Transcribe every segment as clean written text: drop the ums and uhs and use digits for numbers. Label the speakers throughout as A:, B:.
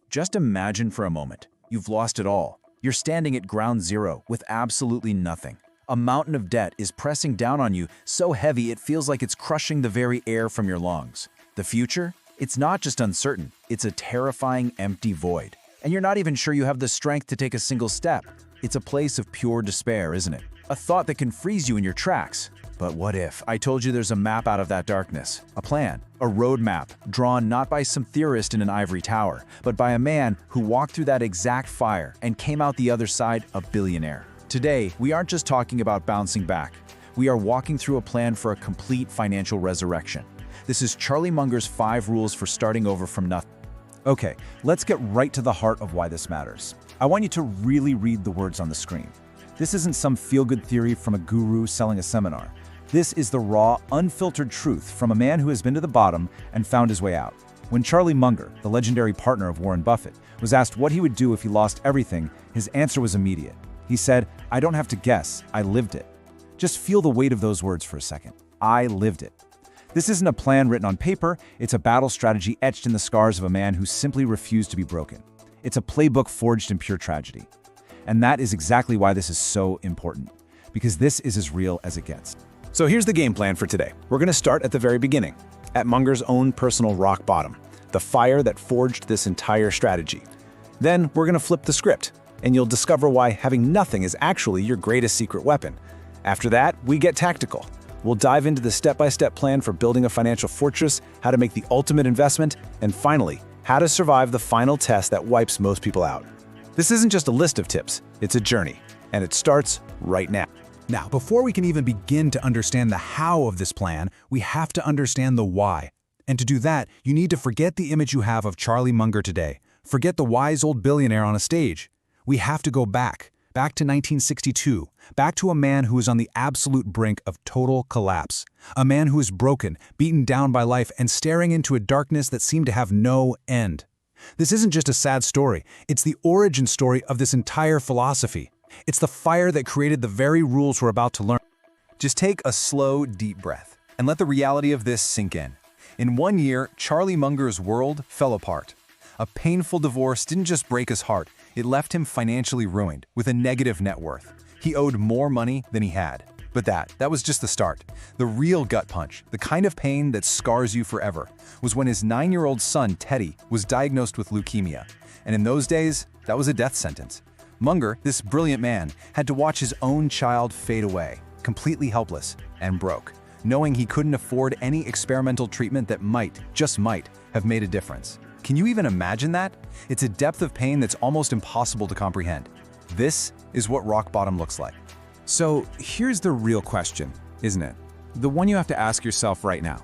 A: Just imagine for a moment, you've lost it all. You're standing at ground zero with absolutely nothing. A mountain of debt is pressing down on you so heavy it feels like it's crushing the very air from your lungs. The future? It's not just uncertain, it's a terrifying, empty void. And you're not even sure you have the strength to take a single step. It's a place of pure despair, isn't it? A thought that can freeze you in your tracks. But what if I told you there's a map out of that darkness? A plan, a roadmap, drawn not by some theorist in an ivory tower, but by a man who walked through that exact fire and came out the other side a billionaire. Today, we aren't just talking about bouncing back. We are walking through a plan for a complete financial resurrection. This is Charlie Munger's 5 rules for starting over from nothing. Okay, let's get right to the heart of why this matters. I want you to really read the words on the screen. This isn't some feel-good theory from a guru selling a seminar. This is the raw, unfiltered truth from a man who has been to the bottom and found his way out. When Charlie Munger, the legendary partner of Warren Buffett, was asked what he would do if he lost everything, his answer was immediate. He said, "I don't have to guess, I lived it." Just feel the weight of those words for a second. I lived it. This isn't a plan written on paper, it's a battle strategy etched in the scars of a man who simply refused to be broken. It's a playbook forged in pure tragedy. And that is exactly why this is so important, because this is as real as it gets. So here's the game plan for today. We're going to start at the very beginning, at Munger's own personal rock bottom, the fire that forged this entire strategy. Then we're going to flip the script, and you'll discover why having nothing is actually your greatest secret weapon. After that, we get tactical. We'll dive into the step-by-step plan for building a financial fortress, how to make the ultimate investment, and finally, how to survive the final test that wipes most people out. This isn't just a list of tips, it's a journey, and it starts right now.
B: Now, before we can even begin to understand the how of this plan, we have to understand the why. And to do that, you need to forget the image you have of Charlie Munger today. Forget the wise old billionaire on a stage. We have to go back to 1962, back to a man who is on the absolute brink of total collapse. A man who is broken, beaten down by life, and staring into a darkness that seemed to have no end. This isn't just a sad story, it's the origin story of this entire philosophy. It's the fire that created the very rules we're about to learn. Just take a slow, deep breath and let the reality of this sink in. In 1 year, Charlie Munger's world fell apart. A painful divorce didn't just break his heart, it left him financially ruined, with a negative net worth. He owed more money than he had. But that was just the start. The real gut punch, the kind of pain that scars you forever, was when his 9-year-old son, Teddy, was diagnosed with leukemia. And in those days, that was a death sentence. Munger, this brilliant man, had to watch his own child fade away, completely helpless and broke, knowing he couldn't afford any experimental treatment that might, just might, have made a difference. Can you even imagine that? It's a depth of pain that's almost impossible to comprehend. This is what rock bottom looks like.
A: So here's the real question, isn't it? The one you have to ask yourself right now.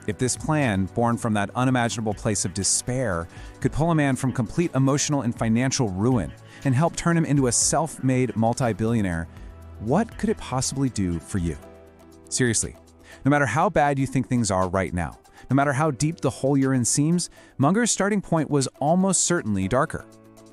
A: If this plan, born from that unimaginable place of despair, could pull a man from complete emotional and financial ruin and help turn him into a self-made multi-billionaire, what could it possibly do for you? Seriously, no matter how bad you think things are right now, no matter how deep the hole you're in seems, Munger's starting point was almost certainly darker.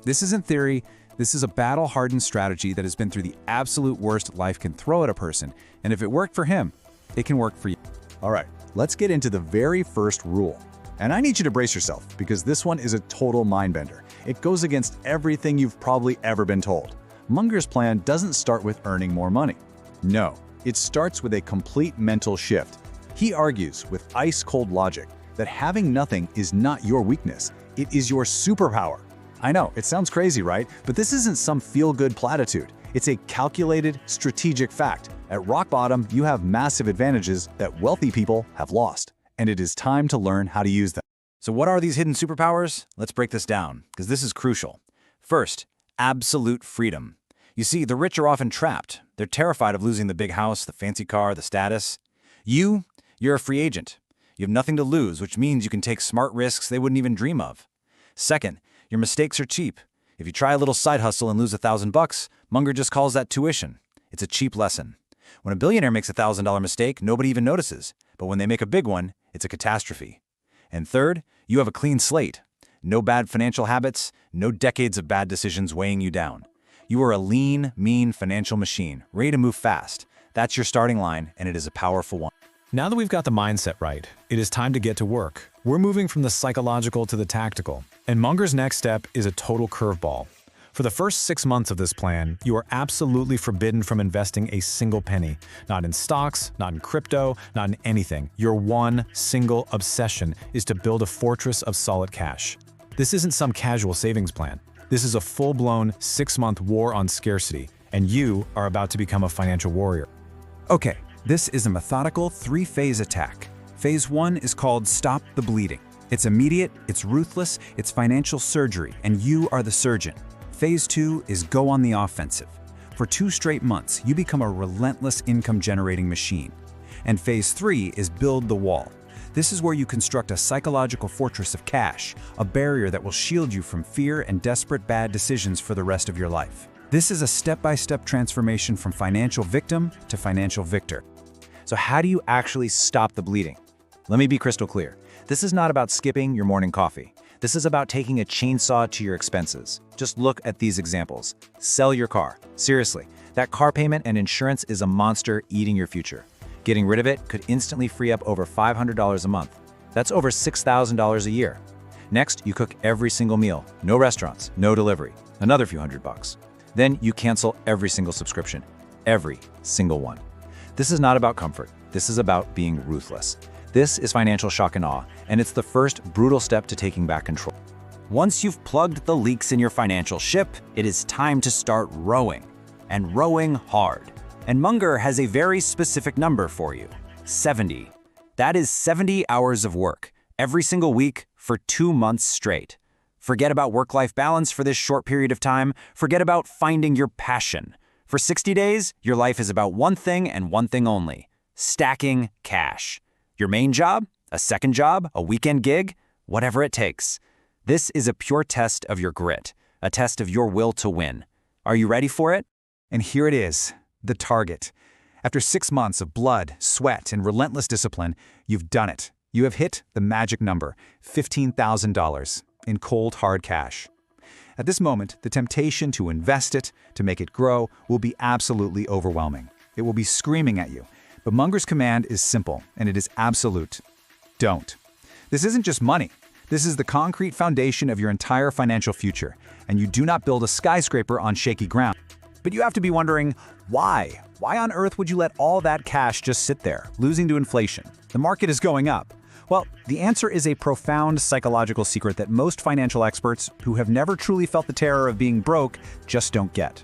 A: This isn't theory, this is a battle-hardened strategy that has been through the absolute worst life can throw at a person, and if it worked for him, it can work for you.
B: All right, let's get into the very first rule. And I need you to brace yourself, because this one is a total mind-bender. It goes against everything you've probably ever been told. Munger's plan doesn't start with earning more money. No, it starts with a complete mental shift. He argues with ice-cold logic that having nothing is not your weakness, it is your superpower. I know, it sounds crazy, right? But this isn't some feel-good platitude. It's a calculated, strategic fact. At rock bottom, you have massive advantages that wealthy people have lost, and it is time to learn how to use them.
C: So what are these hidden superpowers? Let's break this down, because this is crucial. First, absolute freedom. You see, the rich are often trapped. They're terrified of losing the big house, the fancy car, the status. You're a free agent. You have nothing to lose, which means you can take smart risks they wouldn't even dream of. Second, your mistakes are cheap. If you try a little side hustle and lose $1,000, Munger just calls that tuition. It's a cheap lesson. When a billionaire makes a $1,000 mistake, nobody even notices. But when they make a big one, it's a catastrophe. And third, you have a clean slate. No bad financial habits, no decades of bad decisions weighing you down. You are a lean, mean financial machine, ready to move fast. That's your starting line, and it is a powerful one.
D: Now that we've got the mindset right, it is time to get to work.
B: We're moving from the psychological to the tactical, and Munger's next step is a total curveball. For the first 6 months of this plan, you are absolutely forbidden from investing a single penny. Not in stocks, not in crypto, not in anything. Your one single obsession is to build a fortress of solid cash. This isn't some casual savings plan. This is a full-blown 6-month war on scarcity, and you are about to become a financial warrior.
A: Okay, this is a methodical 3-phase attack. Phase 1 is called Stop the Bleeding. It's immediate, it's ruthless, it's financial surgery, and you are the surgeon. Phase 2 is Go on the Offensive. For 2 straight months, you become a relentless income-generating machine. And Phase 3 is Build the Wall. This is where you construct a psychological fortress of cash, a barrier that will shield you from fear and desperate bad decisions for the rest of your life. This is a step-by-step transformation from financial victim to financial victor.
C: So how do you actually stop the bleeding? Let me be crystal clear. This is not about skipping your morning coffee. This is about taking a chainsaw to your expenses. Just look at these examples. Sell your car. Seriously, that car payment and insurance is a monster eating your future. Getting rid of it could instantly free up over $500 a month. That's over $6,000 a year. Next, you cook every single meal. No restaurants, no delivery. Another few $100. Then you cancel every single subscription. Every single one. This is not about comfort. This is about being ruthless. This is financial shock and awe, and it's the first brutal step to taking back control. Once you've plugged the leaks in your financial ship, it is time to start rowing, and rowing hard. And Munger has a very specific number for you, 70. That is 70 hours of work, every single week for 2 months straight. Forget about work-life balance for this short period of time. Forget about finding your passion. For 60 days, your life is about one thing and one thing only, stacking cash. Your main job, a second job, a weekend gig, whatever it takes. This is a pure test of your grit, a test of your will to win. Are you ready for it?
A: And here it is, the target. After 6 months of blood, sweat, and relentless discipline, you've done it. You have hit the magic number, $15,000 in cold, hard cash. At this moment, the temptation to invest it, to make it grow, will be absolutely overwhelming. It will be screaming at you. But Munger's command is simple, and it is absolute. Don't. This isn't just money. This is the concrete foundation of your entire financial future, and you do not build a skyscraper on shaky ground. But you have to be wondering, why? Why on earth would you let all that cash just sit there, losing to inflation? The market is going up. Well, the answer is a profound psychological secret that most financial experts who have never truly felt the terror of being broke just don't get.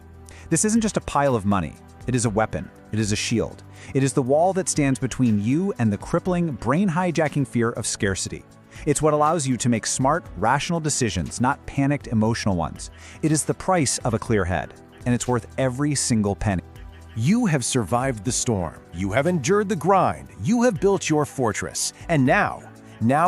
A: This isn't just a pile of money. It is a weapon. It is a shield. It is the wall that stands between you and the crippling, brain-hijacking fear of scarcity. It's what allows you to make smart, rational decisions, not panicked, emotional ones. It is the price of a clear head, and it's worth every single penny.
D: You have survived the storm. You have endured the grind. You have built your fortress. And now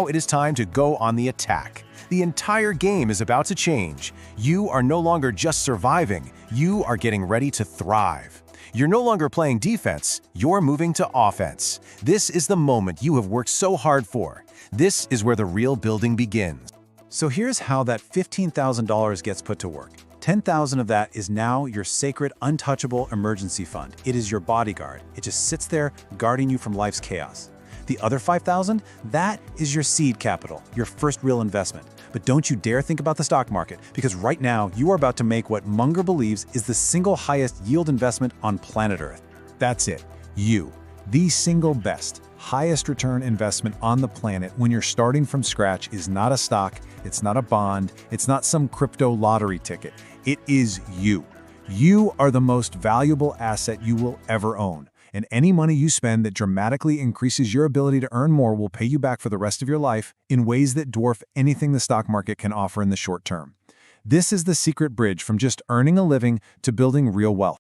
D: it is time to go on the attack. The entire game is about to change. You are no longer just surviving. You are getting ready to thrive. You're no longer playing defense, you're moving to offense. This is the moment you have worked so hard for. This is where the real building begins.
B: So here's how that $15,000 gets put to work. $10,000 of that is now your sacred, untouchable emergency fund. It is your bodyguard. It just sits there guarding you from life's chaos. The other $5,000, that is your seed capital, your first real investment. But don't you dare think about the stock market, because right now you are about to make what Munger believes is the single highest yield investment on planet Earth. That's it. You, the single best, highest return investment on the planet when you're starting from scratch is not a stock, it's not a bond, it's not some crypto lottery ticket. It is you. You are the most valuable asset you will ever own. And any money you spend that dramatically increases your ability to earn more will pay you back for the rest of your life in ways that dwarf anything the stock market can offer in the short term. This is the secret bridge from just earning a living to building real wealth.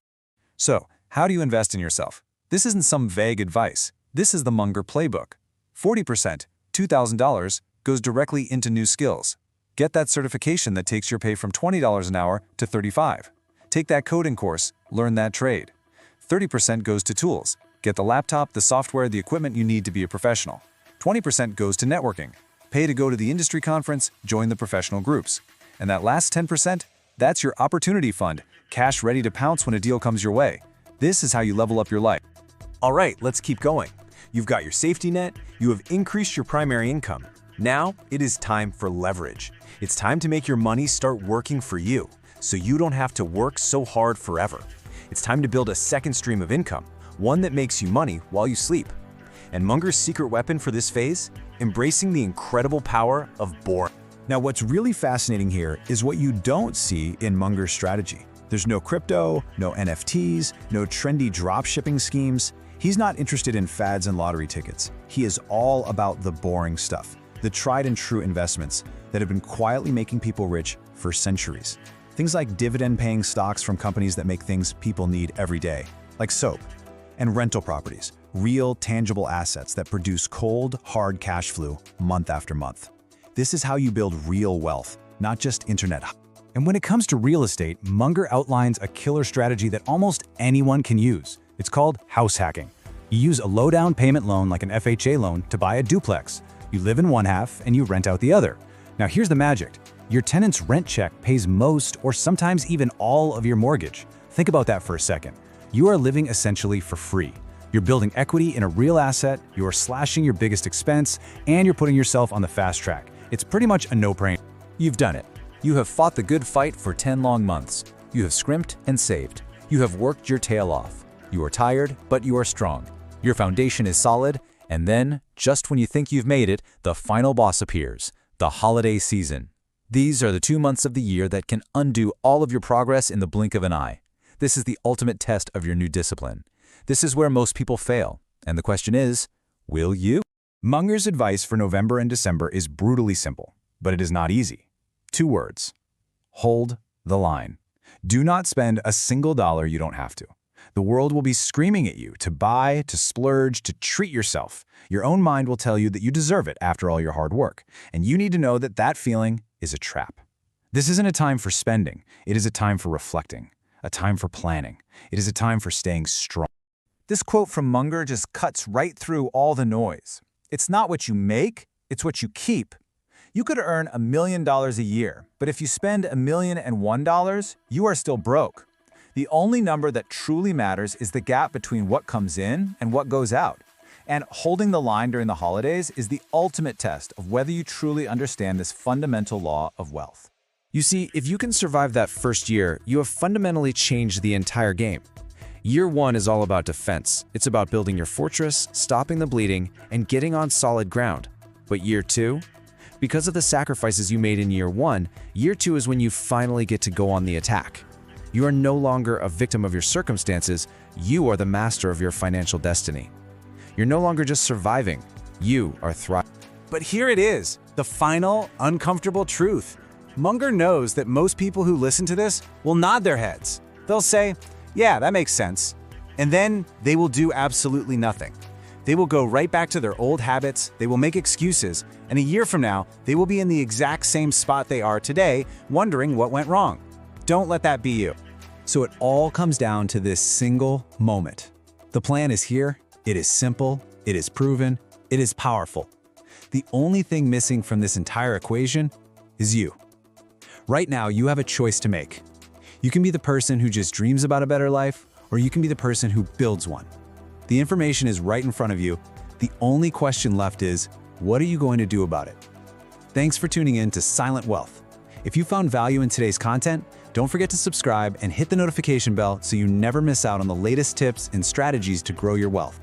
B: So, how do you invest in yourself? This isn't some vague advice. This is the Munger playbook. 40%, $2,000, goes directly into new skills. Get that certification that takes your pay from $20 an hour to $35. Take that coding course, learn that trade. 30% goes to tools. Get the laptop, the software, the equipment you need to be a professional. 20% goes to networking. Pay to go to the industry conference, join the professional groups. And that last 10%, that's your opportunity fund, cash ready to pounce when a deal comes your way. This is how you level up your life.
D: All right, let's keep going. You've got your safety net, you have increased your primary income.
E: Now, it is time for leverage. It's time to make your money start working for you, so you don't have to work so hard forever. It's time to build a second stream of income, one that makes you money while you sleep. And Munger's secret weapon for this phase? Embracing the incredible power of boring.
B: Now, what's really fascinating here is what you don't see in Munger's strategy. There's no crypto, no NFTs, no trendy dropshipping schemes. He's not interested in fads and lottery tickets. He is all about the boring stuff, the tried and true investments that have been quietly making people rich for centuries. Things like dividend-paying stocks from companies that make things people need every day, like soap, and rental properties, real, tangible assets that produce cold, hard cash flow month after month. This is how you build real wealth, not just internet.
F: And when it comes to real estate, Munger outlines a killer strategy that almost anyone can use. It's called house hacking. You use a low-down payment loan like an FHA loan to buy a duplex. You live in one half and you rent out the other. Now here's the magic. Your tenant's rent check pays most or sometimes even all of your mortgage. Think about that for a second. You are living essentially for free. You're building equity in a real asset, you're slashing your biggest expense, and you're putting yourself on the fast track. It's pretty much a no-brainer.
A: You've done it. You have fought the good fight for 10 long months. You have scrimped and saved. You have worked your tail off. You are tired, but you are strong. Your foundation is solid, and then, just when you think you've made it, the final boss appears, the holiday season. These are the 2 months of the year that can undo all of your progress in the blink of an eye. This is the ultimate test of your new discipline. This is where most people fail. And the question is, will you?
B: Munger's advice for November and December is brutally simple, but it is not easy. 2 words. Hold the line. Do not spend a single dollar you don't have to. The world will be screaming at you to buy, to splurge, to treat yourself. Your own mind will tell you that you deserve it after all your hard work, and you need to know that that feeling is a trap. This isn't a time for spending. It is a time for reflecting, a time for planning. It is a time for staying strong.
C: This quote from Munger just cuts right through all the noise. It's not what you make, it's what you keep. You could earn $1 million a year, but if you spend $1,001, you are still broke. The only number that truly matters is the gap between what comes in and what goes out. And holding the line during the holidays is the ultimate test of whether you truly understand this fundamental law of wealth.
E: You see, if you can survive that first year, you have fundamentally changed the entire game. Year 1 is all about defense. It's about building your fortress, stopping the bleeding, and getting on solid ground. But year 2? Because of the sacrifices you made in year 1, year 2 is when you finally get to go on the attack. You are no longer a victim of your circumstances, you are the master of your financial destiny. You're no longer just surviving, you are thriving.
F: But here it is, the final, uncomfortable truth. Munger knows that most people who listen to this will nod their heads. They'll say, yeah, that makes sense. And then they will do absolutely nothing. They will go right back to their old habits, they will make excuses, and a year from now, they will be in the exact same spot they are today, wondering what went wrong. Don't let that be you.
B: So it all comes down to this single moment. The plan is here, it is simple, it is proven, it is powerful. The only thing missing from this entire equation is you. Right now, you have a choice to make. You can be the person who just dreams about a better life, or you can be the person who builds one. The information is right in front of you. The only question left is, what are you going to do about it? Thanks for tuning in to Silent Wealth. If you found value in today's content, don't forget to subscribe and hit the notification bell so you never miss out on the latest tips and strategies to grow your wealth.